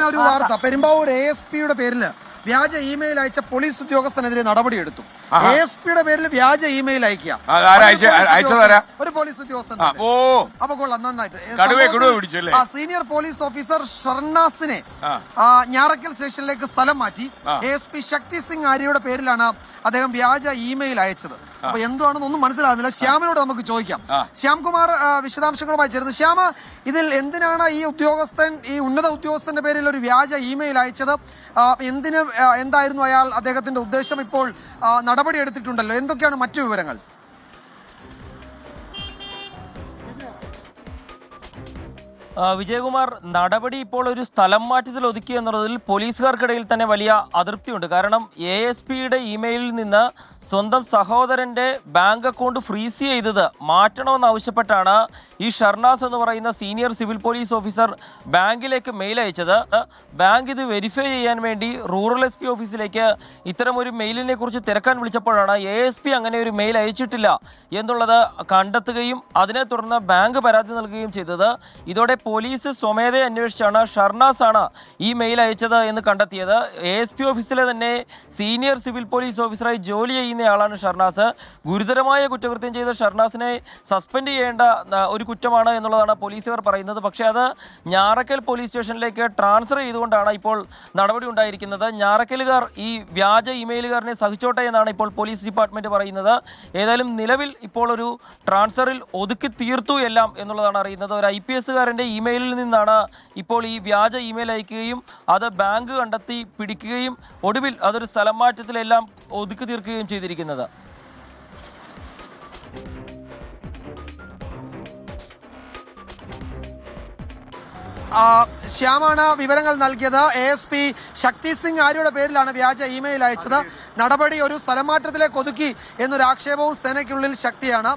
ഒരു വാർത്ത. പെരുമ്പാവൂർ ASPയുടെ പേരിൽ വ്യാജ ഇമെയിൽ അയച്ച പോലീസ് ഉദ്യോഗസ്ഥനെതിരെ നടപടിയെടുത്തു. ASPയുടെ പേരിൽ വ്യാജ ഇമെയിൽ അയക്കുക ഒരു പോലീസ് ഉദ്യോഗസ്ഥൻ. അപ്പൊ കൊള്ളാം, നന്നായിട്ട്. സീനിയർ പോലീസ് ഓഫീസർ ഷർനാസിനെ ഞാറക്കൽ സ്റ്റേഷനിലേക്ക് സ്ഥലം മാറ്റി. ASP ശക്തി സിംഗ് ആര്യയുടെ പേരിലാണ് അദ്ദേഹം വ്യാജ ഇമെയിൽ അയച്ചത്. അപ്പൊ എന്തുവാണെന്ന് ഒന്നും മനസ്സിലാകുന്നില്ല. ശ്യാമിനോട് നമുക്ക് ചോദിക്കാം. ശ്യാംകുമാർ വിശദാംശങ്ങളുമായി ചേരുന്നു. ശ്യാമ, ഇതിൽ എന്തിനാണ് ഈ ഉന്നത ഉദ്യോഗസ്ഥന്റെ പേരിൽ ഒരു വ്യാജ ഇമെയിൽ അയച്ചത്? എന്തായിരുന്നു അദ്ദേഹത്തിന്റെ ഉദ്ദേശം? ഇപ്പോൾ നടപടി എടുത്തിട്ടുണ്ടല്ലോ, എന്തൊക്കെയാണ് മറ്റു വിവരങ്ങൾ? വിജയകുമാർ, നടപടി ഇപ്പോൾ ഒരു സ്ഥലം മാറ്റത്തിൽ ഒതുക്കി എന്നുള്ളതിൽ പോലീസുകാർക്കിടയിൽ തന്നെ വലിയ അതൃപ്തിയുണ്ട്. കാരണം ASPയുടെ ഇമെയിലിൽ നിന്ന് സ്വന്തം സഹോദരന്റെ ബാങ്ക് അക്കൗണ്ട് ഫ്രീസ് ചെയ്തത് മാറ്റണമെന്നാവശ്യപ്പെട്ടാണ് ഈ ഷർനാസ് എന്ന് പറയുന്ന സീനിയർ സിവിൽ പോലീസ് ഓഫീസർ ബാങ്കിലേക്ക് മെയിൽ അയച്ചത്. ബാങ്ക് ഇത് വെരിഫൈ ചെയ്യാൻ വേണ്ടി റൂറൽ SP ഓഫീസിലേക്ക് ഇത്തരം ഒരു മെയിലിനെ കുറിച്ച് തിരക്കാൻ വിളിച്ചപ്പോഴാണ് ASP അങ്ങനെ ഒരു മെയിൽ അയച്ചിട്ടില്ല എന്നുള്ളത് കണ്ടെത്തുകയും അതിനെ തുടർന്ന് ബാങ്ക് പരാതി നൽകുകയും ചെയ്തത്. ഇതോടെ പോലീസ് സ്വമേധയെ അന്വേഷിച്ചാണ് ഷർനാസ് ആണ് ഈ മെയിൽ അയച്ചത് എന്ന് കണ്ടെത്തിയത്. ASP ഓഫീസിലെ തന്നെ സീനിയർ സിവിൽ പോലീസ് ഓഫീസറായി ജോലി ചെയ്യുന്നയാളാണ് ഷർനാസ്. ഗുരുതരമായ കുറ്റകൃത്യം ചെയ്ത ഷർനാസിനെ സസ്പെൻഡ് ചെയ്യേണ്ട ഒരു കുറ്റമാണ് എന്നുള്ളതാണ് പോലീസുകാർ പറയുന്നത്. പക്ഷേ അത് ഞാറക്കൽ പോലീസ് സ്റ്റേഷനിലേക്ക് ട്രാൻസ്ഫർ ചെയ്തുകൊണ്ടാണ് ഇപ്പോൾ നടപടി ഉണ്ടായിരിക്കുന്നത്. ഞാറക്കലുകാർ ഈ വ്യാജ ഇമെയിലുകാരനെ സഹിച്ചോട്ടെ എന്നാണ് ഇപ്പോൾ പോലീസ് ഡിപ്പാർട്ട്മെന്റ് പറയുന്നത്. ഏതായാലും നിലവിൽ ഇപ്പോൾ ഒരു ട്രാൻസ്ഫറിൽ ഒതുക്കി തീർത്തു എല്ലാം എന്നുള്ളതാണ് അറിയുന്നത്. ഒരു IPSകാരൻ്റെ ഇമെയിലിൽ നിന്നാണ് ഇപ്പോൾ ഈ വ്യാജ ഇമെയിൽ അയക്കുകയും അത് ബാങ്ക് കണ്ടെത്തി പിടിക്കുകയും ഒടുവിൽ അതൊരു സ്ഥലം മാറ്റത്തിലെല്ലാം ഒതുക്കി തീർക്കുകയും ചെയ്തിരിക്കുന്നത്. ശ്യാമാണ് വിവരങ്ങൾ നൽകിയത്. ASP ശക്തി സിംഗ് ആര്യയുടെ പേരിലാണ് വ്യാജ ഇമെയിൽ അയച്ചത്. നടപടി ഒരു സ്ഥലം മാറ്റത്തിലേക്ക് ഒതുക്കി എന്നൊരു ആക്ഷേപവും സേനയ്ക്കുള്ളിൽ ശക്തിയാണ്.